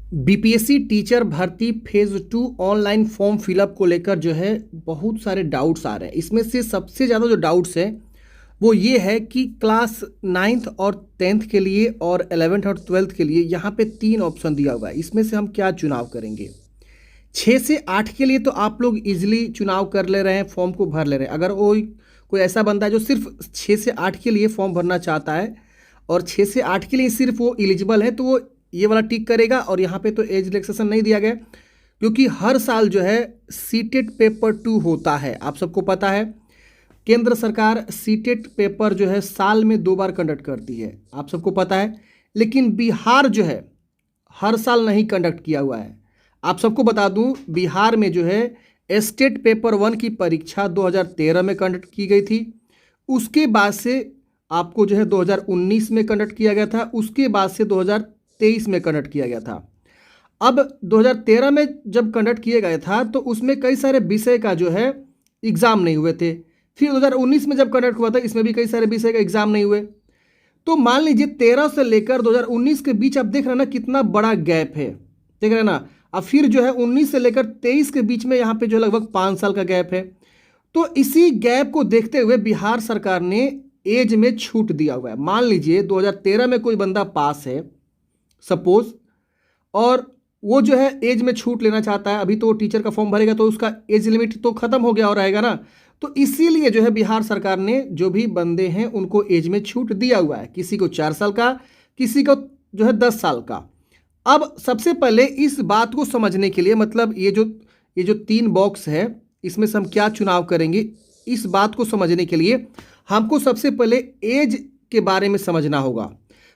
BPSC teacher भर्ती phase 2 online form fill up को लेकर जो है बहुत सारे डाउट्स आ रहे हैं। इसमें से सबसे ज़्यादा जो डाउट्स है वो ये है कि क्लास 9th और 10th के लिए और 11th और 12th के लिए यहाँ पे 3 ऑप्शन दिया हुआ है। इसमें से हम क्या चुनाव करेंगे। 6 से 8 के लिए तो आप लोग इजीली चुनाव कर ले रहे हैं, फॉर्म को भर ले रहे हैं। अगर वो कोई ऐसा बंदा है जो सिर्फ 6 से 8 के लिए फॉर्म भरना चाहता है और 6 से 8 के लिए सिर्फ वो एलिजिबल है तो वो ये वाला टिक करेगा। और यहाँ पे तो एज रिलैक्सेशन नहीं दिया गया क्योंकि हर साल जो है सीटेट पेपर 2 होता है। आप सबको पता है केंद्र सरकार सीटेट पेपर जो है साल में 2 बार कंडक्ट करती है, आप सबको पता है। लेकिन बिहार जो है हर साल नहीं कंडक्ट किया हुआ है। आप सबको बता दूं बिहार में जो है स्टेट पेपर 1 की परीक्षा 2013 में कंडक्ट की गई थी। उसके बाद से आपको जो है 2019 में कंडक्ट किया गया था। उसके बाद से 2023 में कंडक्ट किया गया था। अब 2013 में जब कंडक्ट किया गया था तो उसमें कई सारे विषय का जो है एग्ज़ाम नहीं हुए थे। फिर 2019 में जब कंडक्ट हुआ था इसमें भी कई सारे विषय का एग्ज़ाम नहीं हुए। तो मान लीजिए 13 से लेकर 2019 के बीच आप देख रहे हैं ना कितना बड़ा गैप है, देख रहे हैं ना। अब फिर जो है 19 से लेकर 23 के बीच में यहाँ पे जो है लगभग 5 साल का गैप है। तो इसी गैप को देखते हुए बिहार सरकार ने एज में छूट दिया हुआ है। मान लीजिए 2013 में कोई बंदा पास है सपोज, और वो जो है एज में छूट लेना चाहता है, अभी तो वो टीचर का फॉर्म भरेगा तो उसका एज लिमिट तो खत्म हो गया और रहेगा ना। तो इसीलिए जो है बिहार सरकार ने जो भी बंदे हैं उनको एज में छूट दिया हुआ है। किसी को 4 साल का, किसी को जो है 10 साल का। अब सबसे पहले इस बात को समझने के लिए मतलब ये जो 3 बॉक्स है इसमें से हम क्या चुनाव करेंगे, इस बात को समझने के लिए हमको सबसे पहले एज के बारे में समझना होगा।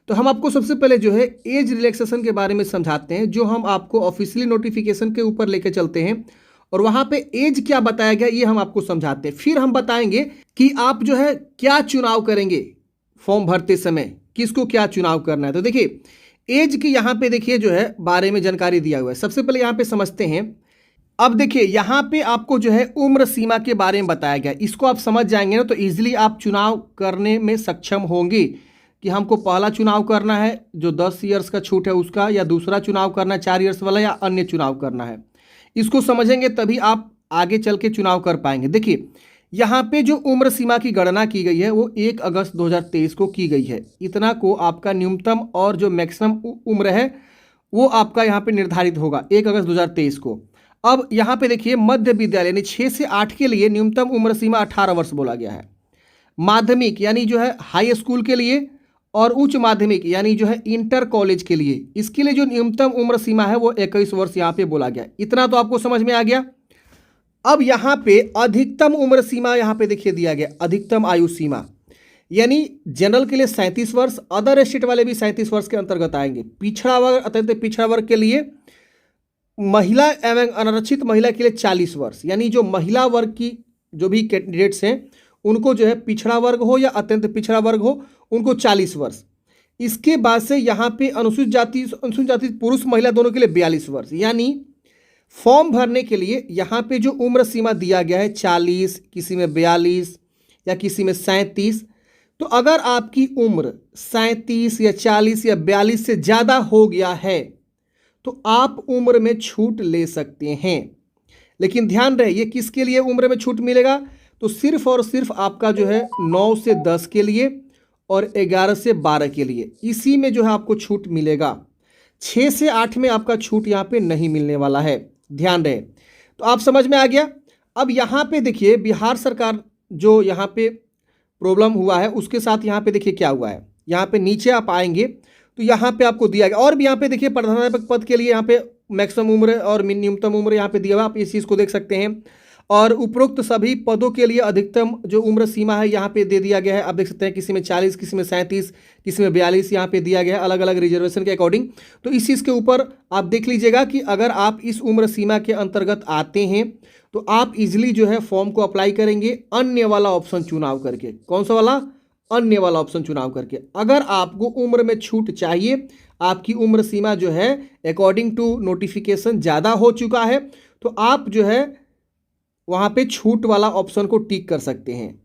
तो हम आपको सबसे पहले जो है एज रिलैक्सेशन के बारे में समझाते हैं, जो हम आपको ऑफिशियली नोटिफिकेशन के ऊपर लेके चलते हैं और वहाँ पे एज क्या बताया गया ये हम आपको समझाते हैं। फिर हम बताएंगे कि आप जो है क्या चुनाव करेंगे फॉर्म भरते समय, किसको क्या चुनाव करना है। तो देखिए एज की यहाँ पे देखिए जो है बारे में जानकारी दिया हुआ है। सबसे पहले यहाँ पे समझते हैं। अब देखिए यहाँ पे आपको जो है उम्र सीमा के बारे में बताया गया। इसको आप समझ जाएंगे ना तो इजीली आप चुनाव करने में सक्षम होंगे कि हमको पहला चुनाव करना है जो 10 ईयर्स का छूट है उसका, या दूसरा चुनाव करना है 4 ईयर्स वाला, या अन्य चुनाव करना है। इसको समझेंगे तभी आप आगे चल के चुनाव कर पाएंगे। देखिए यहाँ पे जो उम्र सीमा की गणना की गई है वो 1 अगस्त 2023 को की गई है। इतना को आपका न्यूनतम और जो मैक्सिमम उम्र है वो आपका यहाँ पे निर्धारित होगा 1 अगस्त 2023 को। अब यहाँ पे देखिए मध्य विद्यालय यानी 6 से 8 के लिए न्यूनतम उम्र सीमा 18 वर्ष बोला गया है। माध्यमिक यानी जो है हाई स्कूल के लिए और उच्च माध्यमिक यानी जो है इंटर कॉलेज के लिए, इसके लिए जो न्यूनतम उम्र सीमा है वो 21 वर्ष यहाँ पे बोला गया। इतना तो आपको समझ में आ गया। अब यहाँ पे अधिकतम उम्र सीमा यहाँ पे देखिए दिया गया, अधिकतम आयु सीमा यानी जनरल के लिए 37 वर्ष, अदर स्टेट वाले भी 37 वर्ष के अंतर्गत आएंगे। पिछड़ा वर्ग अत्यंत पिछड़ा वर्ग के लिए महिला एवं अनारक्षित महिला के लिए 40 वर्ष, यानी जो महिला वर्ग की जो भी कैंडिडेट्स हैं उनको जो है पिछड़ा वर्ग हो या अत्यंत पिछड़ा वर्ग हो उनको 40 वर्ष। इसके बाद से यहाँ पे अनुसूचित जाति पुरुष महिला दोनों के लिए 42 वर्ष। यानी फॉर्म भरने के लिए यहाँ पे जो उम्र सीमा दिया गया है 40, किसी में 42 या किसी में 37। तो अगर आपकी उम्र 37 या 40 या 42 से ज़्यादा हो गया है तो आप उम्र में छूट ले सकते हैं। लेकिन ध्यान रहे ये किसके लिए उम्र में छूट मिलेगा, तो सिर्फ और सिर्फ आपका जो है 9 से 10 के लिए और 11 से 12 के लिए, इसी में जो है आपको छूट मिलेगा। 6 से 8 में आपका छूट यहाँ पे नहीं मिलने वाला है, ध्यान रहे। तो आप समझ में आ गया। अब यहाँ पे देखिए बिहार सरकार जो यहाँ पे प्रॉब्लम हुआ है उसके साथ यहाँ पे देखिए क्या हुआ है। यहाँ पे नीचे आप आएंगे तो यहाँ पे आपको दिया गया, और भी यहाँ पे देखिए प्रधानाध्यापक पद के लिए यहाँ पे मैक्सिमम उम्र और न्यूनतम उम्र यहाँ पे दिया हुआ, आप इस चीज़ को देख सकते हैं। और उपरोक्त सभी पदों के लिए अधिकतम जो उम्र सीमा है यहाँ पे दे दिया गया है। आप देख सकते हैं किसी में 40, किसी में 37, किसी में 42 यहाँ पे दिया गया है अलग अलग रिजर्वेशन के अकॉर्डिंग। तो इस चीज़ के ऊपर आप देख लीजिएगा कि अगर आप इस उम्र सीमा के अंतर्गत आते हैं तो आप इजीली जो है फॉर्म को अप्लाई करेंगे अन्य वाला ऑप्शन चुनाव करके। कौन सा वाला? अन्य वाला ऑप्शन चुनाव करके। अगर आपको उम्र में छूट चाहिए, आपकी उम्र सीमा जो है अकॉर्डिंग टू नोटिफिकेशन ज़्यादा हो चुका है, तो आप जो है वहाँ पे छूट वाला ऑप्शन को टिक कर सकते हैं।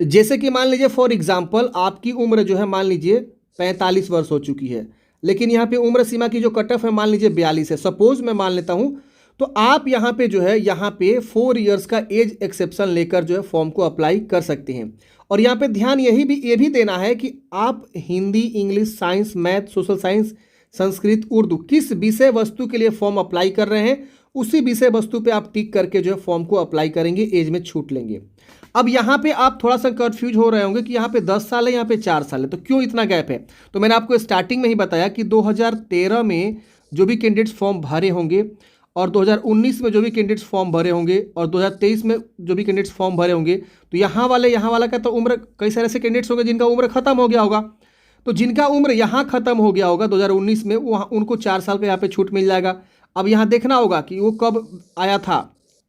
जैसे कि मान लीजिए फॉर एग्जांपल आपकी उम्र जो है मान लीजिए 45 वर्ष हो चुकी है, लेकिन यहाँ पे उम्र सीमा की जो कट ऑफ है मान लीजिए 42 है, सपोज मैं मान लेता हूँ, तो आप यहाँ पे जो है यहाँ पे 4 इयर्स का एज एक्सेप्शन लेकर जो है फॉर्म को अप्लाई कर सकते हैं। और यहाँ पे ध्यान ये भी देना है कि आप Hindi, English, science, math, social science, Sanskrit, Urdu किस विषय वस्तु के लिए फॉर्म अप्लाई कर रहे हैं, उसी विषय वस्तु पे आप टिक करके जो है फॉर्म को अप्लाई करेंगे, एज में छूट लेंगे। अब यहाँ पे आप थोड़ा सा कंफ्यूज हो रहे होंगे कि यहाँ पे 10 साल है, यहाँ पे 4 साल है, तो क्यों इतना गैप है। तो मैंने आपको स्टार्टिंग में ही बताया कि 2013 में जो भी कैंडिडेट्स फॉर्म भरे होंगे और 2019 में जो भी कैंडिडेट्स फॉर्म भरे होंगे और 2023 में जो भी कैंडिडेट्स फॉर्म भरे होंगे, तो यहाँ वाला का तो उम्र, कई सारे ऐसे कैंडिडेट्स होंगे जिनका उम्र खत्म हो गया होगा। तो जिनका उम्र यहाँ खत्म हो गया होगा 2019 में, वहाँ उनको 4 साल का यहाँ पे छूट मिल जाएगा। अब यहाँ देखना होगा कि वो कब आया था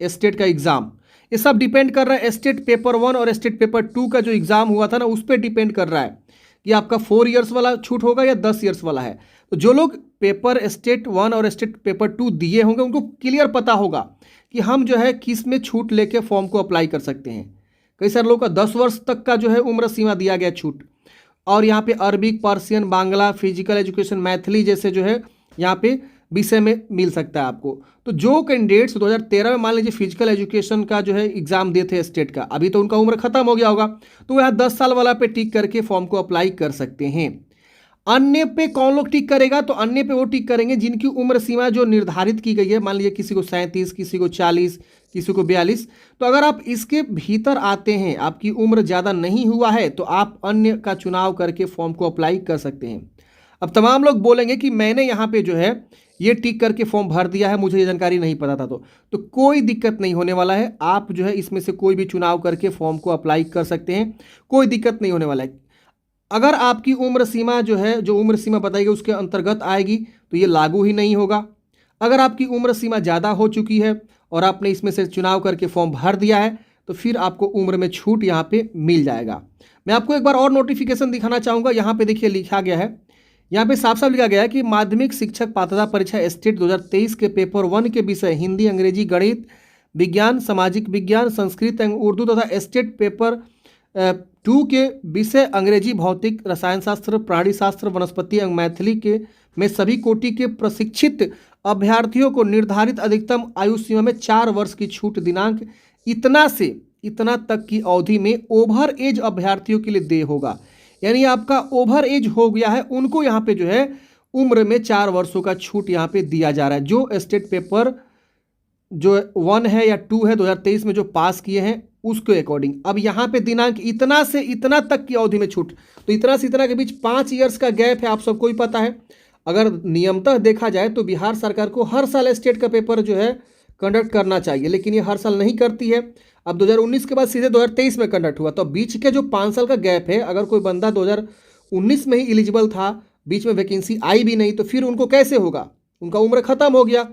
स्टेट का एग्ज़ाम। ये सब डिपेंड कर रहा है स्टेट पेपर 1 और स्टेट पेपर 2 का जो एग्ज़ाम हुआ था ना, उस पर डिपेंड कर रहा है कि आपका 4 इयर्स वाला छूट होगा या 10 इयर्स वाला है। तो जो लोग पेपर स्टेट 1 और स्टेट पेपर 2 दिए होंगे उनको क्लियर पता होगा कि हम जो है किस में छूट लेके फॉर्म को अप्लाई कर सकते हैं। कई सारे लोगों का 10 वर्ष तक का जो है उम्र सीमा दिया गया छूट, और यहाँ पे Arabic, Persian, Bangla, physical education, Maithili जैसे जो है यहाँ पे विषय में मिल सकता है आपको। तो जो कैंडिडेट्स 2013 में मान लीजिए फिजिकल एजुकेशन का जो है एग्जाम दिए थे स्टेट का, अभी तो उनका उम्र खत्म हो गया होगा, तो वह 10 साल वाला पे टिक करके फॉर्म को अप्लाई कर सकते हैं। अन्य पे कौन लोग टिक करेगा, तो अन्य पे वो टिक करेंगे जिनकी उम्र सीमा जो निर्धारित की गई है, मान लीजिए किसी को 37, किसी को 40, किसी को 42। तो अगर आप इसके भीतर आते हैं, आपकी उम्र ज़्यादा नहीं हुआ है, तो आप अन्य का चुनाव करके फॉर्म को अप्लाई कर सकते हैं। अब तमाम लोग बोलेंगे कि मैंने यहाँ पे जो है ये टिक करके फॉर्म भर दिया है, मुझे ये जानकारी नहीं पता था, तो कोई दिक्कत नहीं होने वाला है। आप जो है इसमें से कोई भी चुनाव करके फॉर्म को अप्लाई कर सकते हैं, कोई दिक्कत नहीं होने वाला है। अगर आपकी उम्र सीमा जो है, जो उम्र सीमा बताएगी उसके अंतर्गत आएगी, तो ये लागू ही नहीं होगा। अगर आपकी उम्र सीमा ज़्यादा हो चुकी है और आपने इसमें से चुनाव करके फॉर्म भर दिया है, तो फिर आपको उम्र में छूट यहाँ पे मिल जाएगा। मैं आपको एक बार और नोटिफिकेशन दिखाना चाहूँगा। यहाँ पे देखिए लिखा गया है, यहाँ पे साफ साफ लिखा गया है कि माध्यमिक शिक्षक पात्रता परीक्षा स्टेट 2023 के पेपर 1 के विषय हिंदी, अंग्रेजी, गणित, विज्ञान, सामाजिक विज्ञान, संस्कृत एवं उर्दू तथा स्टेट पेपर 2 के विषय अंग्रेजी, भौतिक, रसायन शास्त्र, प्राणी शास्त्र, वनस्पति एवं मैथिली के में सभी कोटि के प्रशिक्षित अभ्यर्थियों को निर्धारित अधिकतम आयु सीमा में 4 वर्ष की छूट दिनांक इतना से इतना तक की अवधि में ओवर एज अभ्यर्थियों के लिए देय होगा। यानी आपका ओवर एज हो गया है, उनको यहाँ पे जो है उम्र में 4 वर्षों का छूट यहाँ पे दिया जा रहा है। जो स्टेट पेपर जो 1 है या 2 है 2023 में जो पास किए हैं उसके अकॉर्डिंग। अब यहाँ पे दिनांक इतना से इतना तक की अवधि में छूट, तो इतना से इतना के बीच 5 इयर्स का गैप है, आप सबको ही पता है। अगर नियमतः देखा जाए तो बिहार सरकार को हर साल स्टेट का पेपर जो है कंडक्ट करना चाहिए, लेकिन ये हर साल नहीं करती है। अब 2019 के बाद सीधे 2023 में कंडक्ट हुआ, तो बीच के जो 5 साल का गैप है, अगर कोई बंदा 2019 में ही एलिजिबल था, बीच में वैकेंसी आई भी नहीं, तो फिर उनको कैसे होगा, उनका उम्र खत्म हो गया,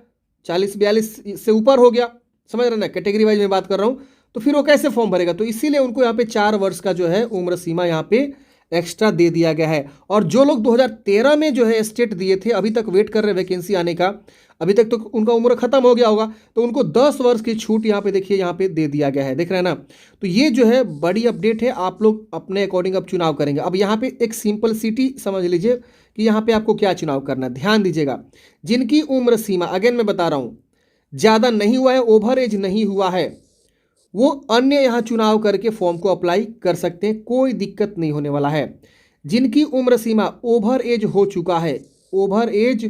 40-42 से ऊपर हो गया, समझ रहे ना, कैटेगरी वाइज में बात कर रहा हूँ, तो फिर वो कैसे फॉर्म भरेगा। तो इसीलिए उनको यहाँ पे 4 वर्ष का जो है उम्र सीमा यहाँ पे एक्स्ट्रा दे दिया गया है। और जो लोग 2013 में जो है स्टेट दिए थे, अभी तक वेट कर रहे वैकेंसी आने का, अभी तक तो उनका उम्र खत्म हो गया होगा, तो उनको 10 वर्ष की छूट यहाँ पे देखिए यहाँ पे दे दिया गया है, देख रहे हैं ना। तो ये जो है बड़ी अपडेट है, आप लोग अपने अकॉर्डिंग अब चुनाव करेंगे। अब यहाँ पे एक सिंपलिसिटी समझ लीजिए कि यहाँ पे आपको क्या चुनाव करना है, ध्यान दीजिएगा। जिनकी उम्र सीमा, अगेन मैं बता रहा हूँ, ज़्यादा नहीं हुआ है, ओवर एज नहीं हुआ है, वो अन्य यहाँ चुनाव करके फॉर्म को अप्लाई कर सकते हैं, कोई दिक्कत नहीं होने वाला है। जिनकी उम्र सीमा ओवर एज हो चुका है, ओवर एज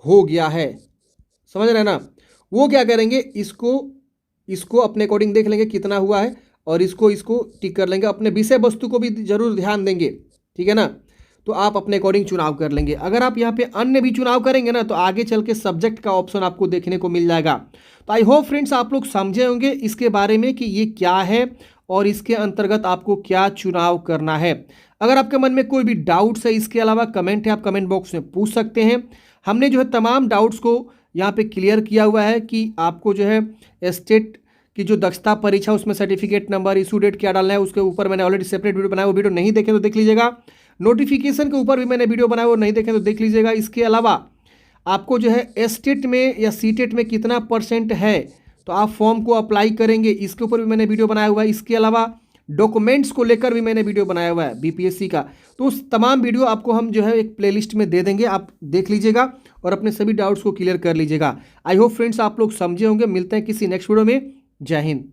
हो गया है, समझ रहे हैं ना, वो क्या करेंगे, इसको अपने अकॉर्डिंग देख लेंगे कितना हुआ है, और इसको टिक कर लेंगे। अपने विषय वस्तु को भी जरूर ध्यान देंगे, ठीक है ना, तो आप अपने अकॉर्डिंग चुनाव कर लेंगे। अगर आप यहाँ पे अन्य भी चुनाव करेंगे ना, तो आगे चल के सब्जेक्ट का ऑप्शन आपको देखने को मिल जाएगा। तो आई होप फ्रेंड्स आप लोग समझे होंगे इसके बारे में कि ये क्या है और इसके अंतर्गत आपको क्या चुनाव करना है। अगर आपके मन में कोई भी डाउट्स है, इसके अलावा कमेंट है, आप कमेंट बॉक्स में पूछ सकते हैं। हमने जो है तमाम डाउट्स को यहाँ पे क्लियर किया हुआ है कि आपको जो है स्टेट की जो दक्षता परीक्षा उसमें सर्टिफिकेट नंबर, इशू डेट क्या डालना है, उसके ऊपर मैंने ऑलरेडी सेपरेट वीडियो बनाया, वो वीडियो नहीं देखे तो देख लीजिएगा। नोटिफिकेशन के ऊपर भी मैंने वीडियो बनाया, वो नहीं देखें तो देख लीजिएगा। इसके अलावा आपको जो है एस्टेट में या सीटेट में कितना % है तो आप फॉर्म को अप्लाई करेंगे, इसके ऊपर भी मैंने वीडियो बनाया हुआ है। इसके अलावा डॉक्यूमेंट्स को लेकर भी मैंने वीडियो बनाया हुआ है बीपीएससी का, तो उस तमाम वीडियो आपको हम जो है एक प्लेलिस्ट में दे देंगे, आप देख लीजिएगा और अपने सभी डाउट्स को क्लियर कर लीजिएगा। आई होप फ्रेंड्स आप लोग समझे होंगे। मिलते हैं किसी नेक्स्ट वीडियो में। जय हिंद।